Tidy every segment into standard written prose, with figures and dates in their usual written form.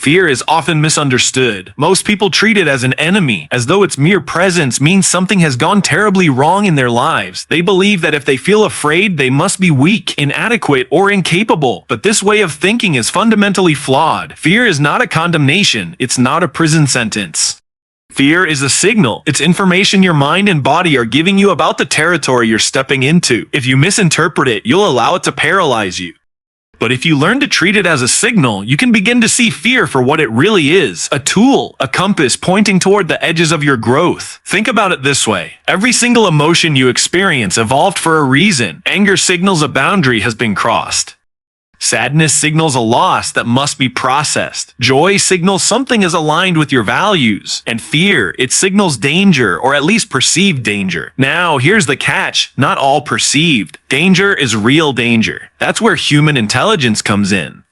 Fear is often misunderstood. Most people treat it as an enemy, as though its mere presence means something has gone terribly wrong in their lives. They believe that if they feel afraid, they must be weak, inadequate, or incapable. But this way of thinking is fundamentally flawed. Fear is not a condemnation. It's not a prison sentence. Fear is a signal. It's information your mind and body are giving you about the territory you're stepping into. If you misinterpret it, you'll allow it to paralyze you. But if you learn to treat it as a signal, you can begin to see fear for what it really is. A tool, a compass pointing toward the edges of your growth. Think about it this way. Every single emotion you experience evolved for a reason. Anger signals a boundary has been crossed. Sadness signals a loss that must be processed. Joy signals something is aligned with your values. And fear, it signals danger, or at least perceived danger. Now, here's the catch. Not all perceived. Danger is real danger. That's where human intelligence comes in.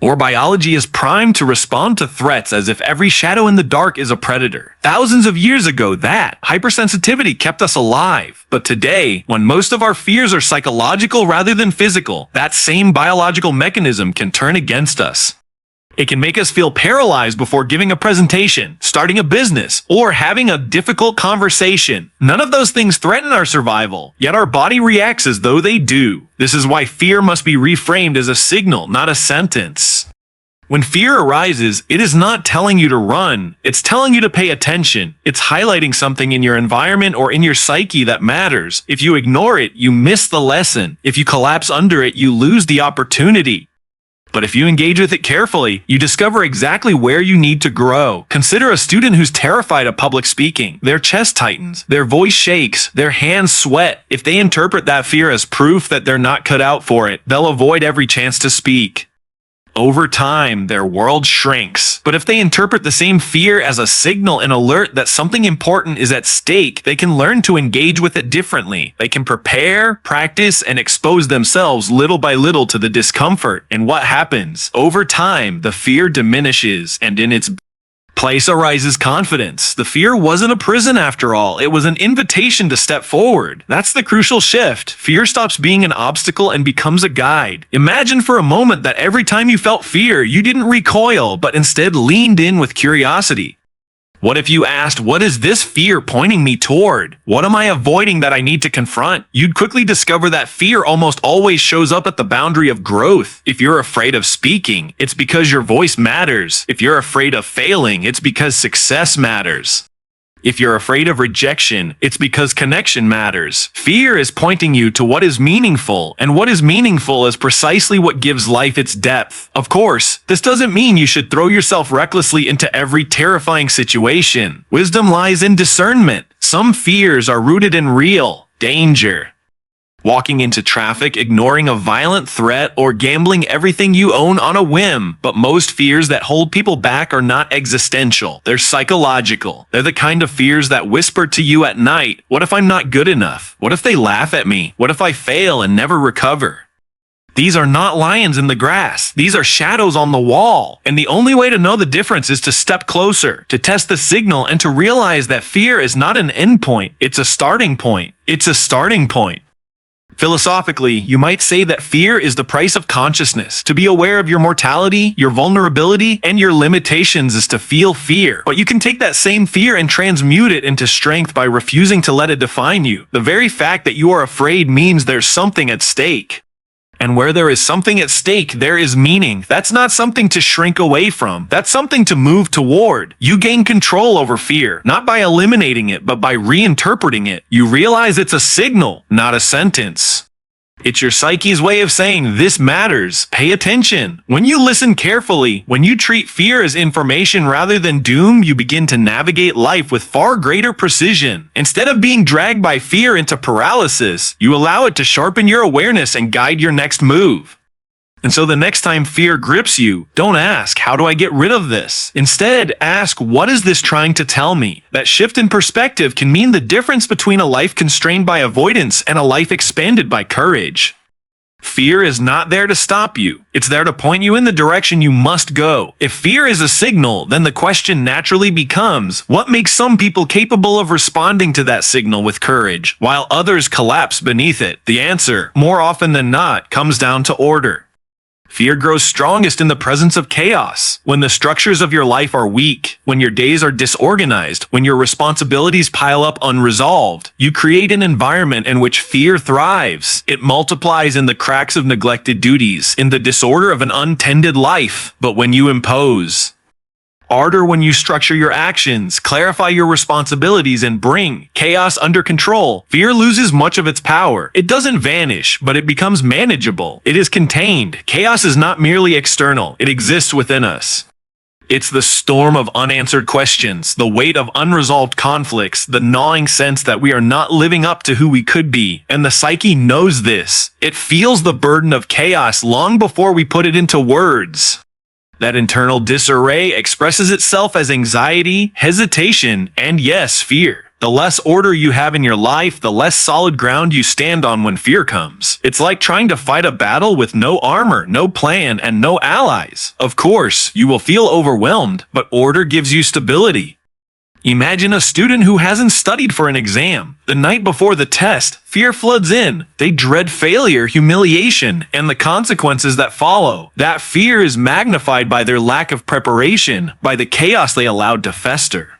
Our biology is primed to respond to threats as if every shadow in the dark is a predator. Thousands of years ago, that hypersensitivity kept us alive. But today, when most of our fears are psychological rather than physical, that same biological mechanism can turn against us. It can make us feel paralyzed before giving a presentation, starting a business, or having a difficult conversation. None of those things threaten our survival, yet our body reacts as though they do. This is why fear must be reframed as a signal, not a sentence. When fear arises, it is not telling you to run, it's telling you to pay attention. It's highlighting something in your environment or in your psyche that matters. If you ignore it, you miss the lesson. If you collapse under it, you lose the opportunity. But if you engage with it carefully, you discover exactly where you need to grow. Consider a student who's terrified of public speaking. Their chest tightens, their voice shakes, their hands sweat. If they interpret that fear as proof that they're not cut out for it, they'll avoid every chance to speak. Over time, their world shrinks. But if they interpret the same fear as a signal and alert that something important is at stake, they can learn to engage with it differently. They can prepare, practice, and expose themselves little by little to the discomfort. And what happens? Over time, the fear diminishes, and in its place arises confidence. The fear wasn't a prison after all. It was an invitation to step forward. That's the crucial shift. Fear stops being an obstacle and becomes a guide. Imagine for a moment that every time you felt fear, you didn't recoil, but instead leaned in with curiosity. What if you asked, what is this fear pointing me toward? What am I avoiding that I need to confront? You'd quickly discover that fear almost always shows up at the boundary of growth. If you're afraid of speaking, it's because your voice matters. If you're afraid of failing, it's because success matters. If you're afraid of rejection, it's because connection matters. Fear is pointing you to what is meaningful, and what is meaningful is precisely what gives life its depth. Of course, this doesn't mean you should throw yourself recklessly into every terrifying situation. Wisdom lies in discernment. Some fears are rooted in real danger. Walking into traffic, ignoring a violent threat, or gambling everything you own on a whim. But most fears that hold people back are not existential. They're psychological. They're the kind of fears that whisper to you at night, what if I'm not good enough? What if they laugh at me? What if I fail and never recover? These are not lions in the grass. These are shadows on the wall. And the only way to know the difference is to step closer, to test the signal, and to realize that fear is not an endpoint. It's a starting point. It's a starting point. Philosophically, you might say that fear is the price of consciousness. To be aware of your mortality, your vulnerability, and your limitations is to feel fear. But you can take that same fear and transmute it into strength by refusing to let it define you. The very fact that you are afraid means there's something at stake. And where there is something at stake, there is meaning. That's not something to shrink away from. That's something to move toward. You gain control over fear, not by eliminating it, but by reinterpreting it. You realize it's a signal, not a sentence. It's your psyche's way of saying, this matters. Pay attention. When you listen carefully, when you treat fear as information rather than doom, you begin to navigate life with far greater precision. Instead of being dragged by fear into paralysis, you allow it to sharpen your awareness and guide your next move. And so the next time fear grips you, don't ask, how do I get rid of this? Instead, ask, what is this trying to tell me? That shift in perspective can mean the difference between a life constrained by avoidance and a life expanded by courage. Fear is not there to stop you. It's there to point you in the direction you must go. If fear is a signal, then the question naturally becomes, what makes some people capable of responding to that signal with courage, while others collapse beneath it? The answer, more often than not, comes down to order. Fear grows strongest in the presence of chaos. When the structures of your life are weak, when your days are disorganized, when your responsibilities pile up unresolved, you create an environment in which fear thrives. It multiplies in the cracks of neglected duties, in the disorder of an untended life. But when you impose order, when you structure your actions, clarify your responsibilities, and bring chaos under control, fear loses much of its power. It doesn't vanish, but it becomes manageable. It is contained. Chaos is not merely external, it exists within us. It's the storm of unanswered questions, the weight of unresolved conflicts, the gnawing sense that we are not living up to who we could be, and the psyche knows this. It feels the burden of chaos long before we put it into words. That internal disarray expresses itself as anxiety, hesitation, and yes, fear. The less order you have in your life, the less solid ground you stand on when fear comes. It's like trying to fight a battle with no armor, no plan, and no allies. Of course, you will feel overwhelmed, but order gives you stability. Imagine a student who hasn't studied for an exam. The night before the test, fear floods in. They dread failure, humiliation, and the consequences that follow. That fear is magnified by their lack of preparation, by the chaos they allowed to fester.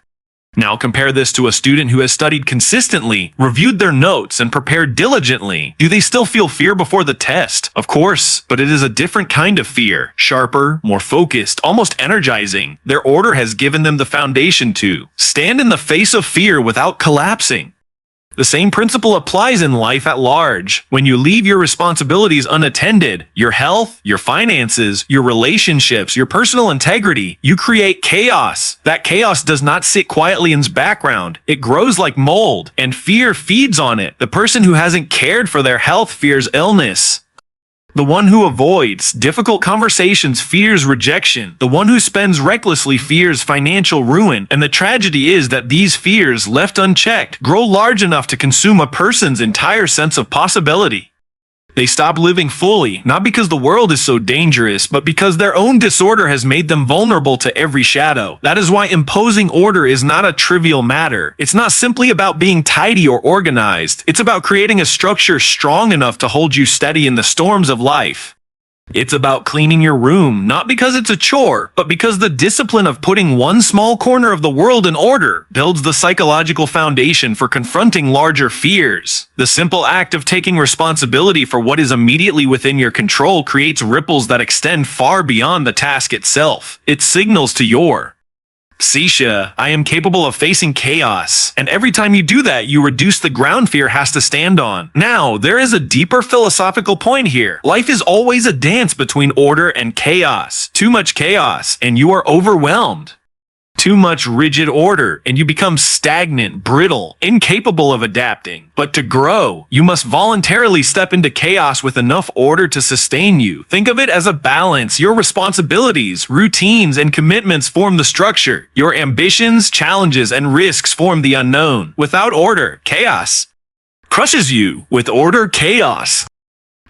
Now compare this to a student who has studied consistently, reviewed their notes, and prepared diligently. Do they still feel fear before the test? Of course, but it is a different kind of fear. Sharper, more focused, almost energizing. Their order has given them the foundation to stand in the face of fear without collapsing. The same principle applies in life at large. When you leave your responsibilities unattended, your health, your finances, your relationships, your personal integrity, you create chaos. That chaos does not sit quietly in the background. It grows like mold, and fear feeds on it. The person who hasn't cared for their health fears illness. The one who avoids difficult conversations fears rejection. The one who spends recklessly fears financial ruin. And the tragedy is that these fears, left unchecked, grow large enough to consume a person's entire sense of possibility. They stop living fully, not because the world is so dangerous, but because their own disorder has made them vulnerable to every shadow. That is why imposing order is not a trivial matter. It's not simply about being tidy or organized. It's about creating a structure strong enough to hold you steady in the storms of life. It's about cleaning your room, not because it's a chore, but because the discipline of putting one small corner of the world in order builds the psychological foundation for confronting larger fears. The simple act of taking responsibility for what is immediately within your control creates ripples that extend far beyond the task itself. It signals to your Sisha, I am capable of facing chaos. And every time you do that, you reduce the ground fear has to stand on. Now, there is a deeper philosophical point here. Life is always a dance between order and chaos. Too much chaos, and you are overwhelmed. Too much rigid order, and you become stagnant, brittle, incapable of adapting. But to grow, you must voluntarily step into chaos with enough order to sustain you. Think of it as a balance. Your responsibilities, routines, and commitments form the structure. Your ambitions, challenges, and risks form the unknown. Without order, chaos crushes you. With order, chaos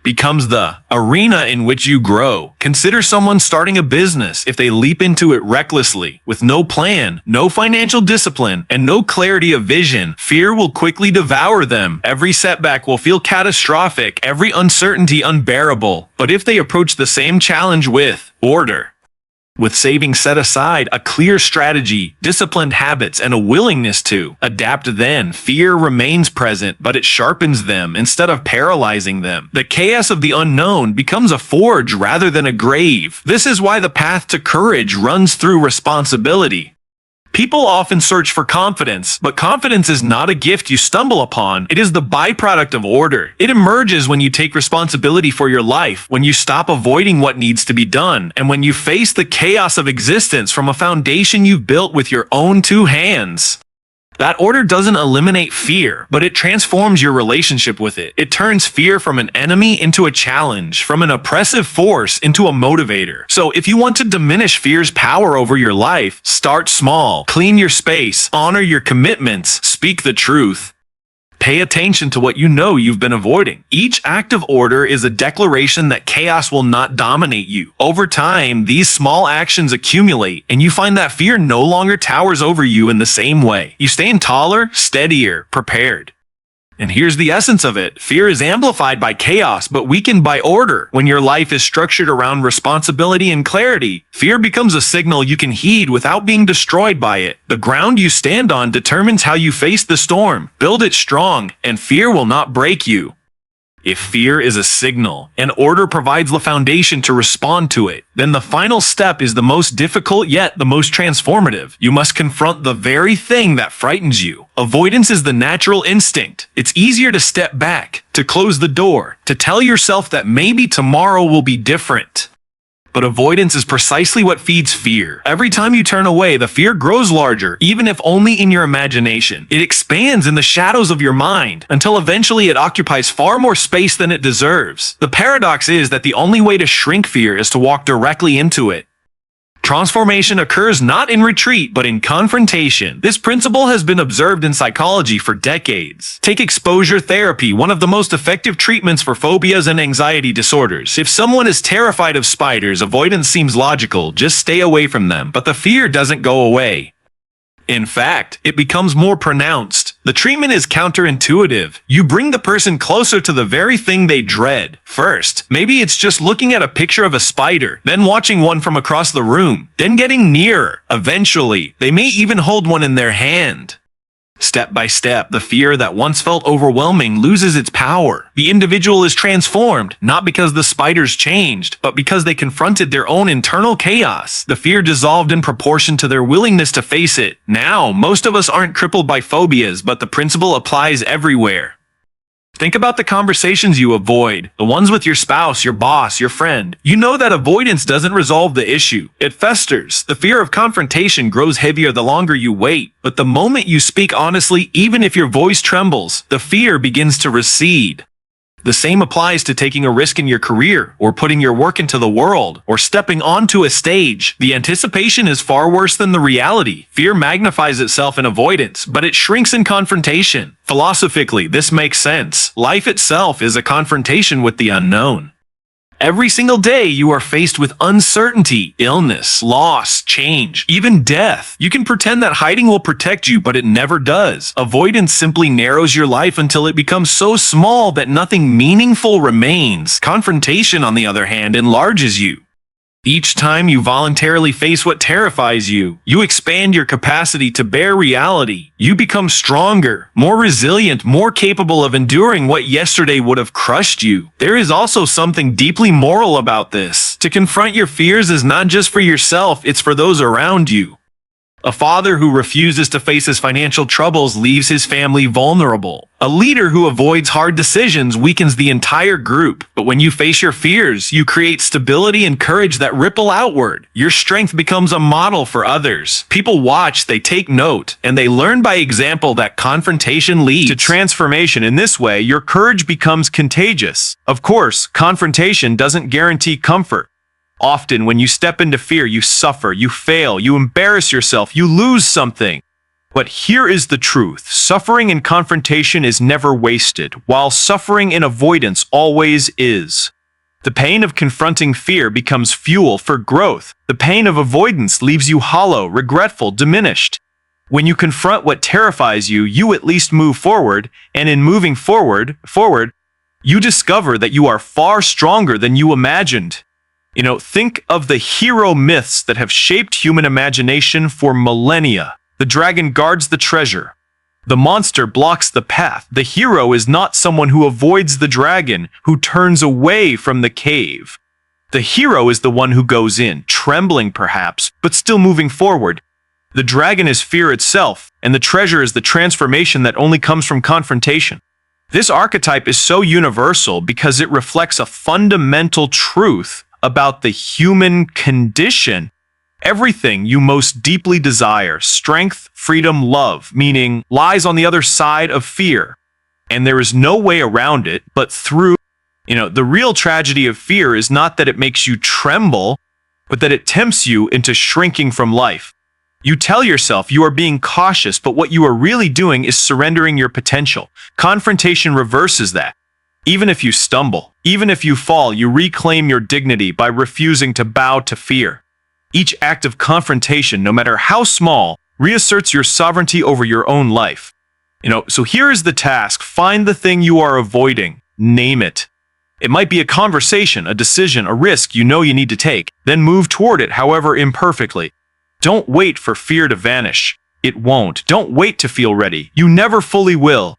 becomes the arena in which you grow. Consider someone starting a business. If they leap into it recklessly, with no plan, no financial discipline, and no clarity of vision, fear will quickly devour them. Every setback will feel catastrophic, every uncertainty unbearable. But if they approach the same challenge with order, with savings set aside, a clear strategy, disciplined habits, and a willingness to adapt, then fear remains present, but it sharpens them instead of paralyzing them. The chaos of the unknown becomes a forge rather than a grave. This is why the path to courage runs through responsibility. People often search for confidence, but confidence is not a gift you stumble upon. It is the byproduct of order. It emerges when you take responsibility for your life, when you stop avoiding what needs to be done, and when you face the chaos of existence from a foundation you've built with your own two hands. That order doesn't eliminate fear, but it transforms your relationship with it. It turns fear from an enemy into a challenge, from an oppressive force into a motivator. So if you want to diminish fear's power over your life, start small, clean your space, honor your commitments, speak the truth. Pay attention to what you know you've been avoiding. Each act of order is a declaration that chaos will not dominate you. Over time, these small actions accumulate, and you find that fear no longer towers over you in the same way. You stand taller, steadier, prepared. And here's the essence of it. Fear is amplified by chaos, but weakened by order. When your life is structured around responsibility and clarity, fear becomes a signal you can heed without being destroyed by it. The ground you stand on determines how you face the storm. Build it strong, and fear will not break you. If fear is a signal, and order provides the foundation to respond to it, then the final step is the most difficult yet the most transformative. You must confront the very thing that frightens you. Avoidance is the natural instinct. It's easier to step back, to close the door, to tell yourself that maybe tomorrow will be different. But avoidance is precisely what feeds fear. Every time you turn away, the fear grows larger, even if only in your imagination. It expands in the shadows of your mind, until eventually it occupies far more space than it deserves. The paradox is that the only way to shrink fear is to walk directly into it. Transformation occurs not in retreat, but in confrontation. This principle has been observed in psychology for decades. Take exposure therapy, one of the most effective treatments for phobias and anxiety disorders. If someone is terrified of spiders, avoidance seems logical, just stay away from them. But the fear doesn't go away. In fact, it becomes more pronounced. The treatment is counterintuitive. You bring the person closer to the very thing they dread. First, maybe it's just looking at a picture of a spider, then watching one from across the room, then getting nearer. Eventually, they may even hold one in their hand. Step by step, the fear that once felt overwhelming loses its power. The individual is transformed, not because the spiders changed, but because they confronted their own internal chaos. The fear dissolved in proportion to their willingness to face it. Now, most of us aren't crippled by phobias, but the principle applies everywhere. Think about the conversations you avoid, the ones with your spouse, your boss, your friend. You know that avoidance doesn't resolve the issue. It festers. The fear of confrontation grows heavier the longer you wait. But the moment you speak honestly, even if your voice trembles, the fear begins to recede. The same applies to taking a risk in your career, or putting your work into the world, or stepping onto a stage. The anticipation is far worse than the reality. Fear magnifies itself in avoidance, but it shrinks in confrontation. Philosophically, this makes sense. Life itself is a confrontation with the unknown. Every single day, you are faced with uncertainty, illness, loss, change, even death. You can pretend that hiding will protect you, but it never does. Avoidance simply narrows your life until it becomes so small that nothing meaningful remains. Confrontation, on the other hand, enlarges you. Each time you voluntarily face what terrifies you, you expand your capacity to bear reality. You become stronger, more resilient, more capable of enduring what yesterday would have crushed you. There is also something deeply moral about this. To confront your fears is not just for yourself, it's for those around you. A father who refuses to face his financial troubles leaves his family vulnerable. A leader who avoids hard decisions weakens the entire group. But when you face your fears, you create stability and courage that ripple outward. Your strength becomes a model for others. People watch, they take note, and they learn by example that confrontation leads to transformation. In this way, your courage becomes contagious. Of course, confrontation doesn't guarantee comfort. Often, when you step into fear, you suffer, you fail, you embarrass yourself, you lose something. But here is the truth. Suffering in confrontation is never wasted, while suffering in avoidance always is. The pain of confronting fear becomes fuel for growth. The pain of avoidance leaves you hollow, regretful, diminished. When you confront what terrifies you, you at least move forward, and in moving forward, you discover that you are far stronger than you imagined. Think of the hero myths that have shaped human imagination for millennia. The dragon guards the treasure. The monster blocks the path. The hero is not someone who avoids the dragon, who turns away from the cave. The hero is the one who goes in, trembling perhaps, but still moving forward. The dragon is fear itself, and the treasure is the transformation that only comes from confrontation. This archetype is so universal because it reflects a fundamental truth about the human condition. Everything you most deeply desire, strength, freedom, love, meaning, lies on the other side of fear. And there is no way around it but through. The real tragedy of fear is not that it makes you tremble, but that it tempts you into shrinking from life. You tell yourself you are being cautious, but what you are really doing is surrendering your potential. Confrontation reverses that. Even if you stumble, even if you fall, you reclaim your dignity by refusing to bow to fear. Each act of confrontation, no matter how small, reasserts your sovereignty over your own life. So here is the task. Find the thing you are avoiding. Name it. It might be a conversation, a decision, a risk you know you need to take. Then move toward it, however imperfectly. Don't wait for fear to vanish. It won't. Don't wait to feel ready. You never fully will.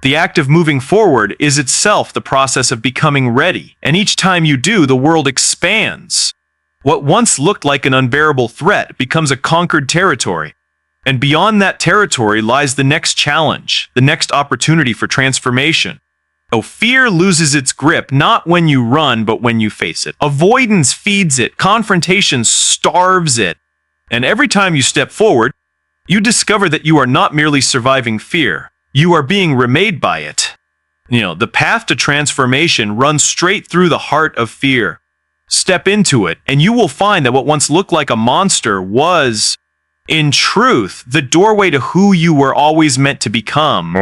The act of moving forward is itself the process of becoming ready, and each time you do, the world expands. What once looked like an unbearable threat becomes a conquered territory. And beyond that territory lies the next challenge, the next opportunity for transformation. Oh, fear loses its grip not when you run, but when you face it. Avoidance feeds it. Confrontation starves it. And every time you step forward, you discover that you are not merely surviving fear. You are being remade by it. The path to transformation runs straight through the heart of fear. Step into it, and you will find that what once looked like a monster was, in truth, the doorway to who you were always meant to become.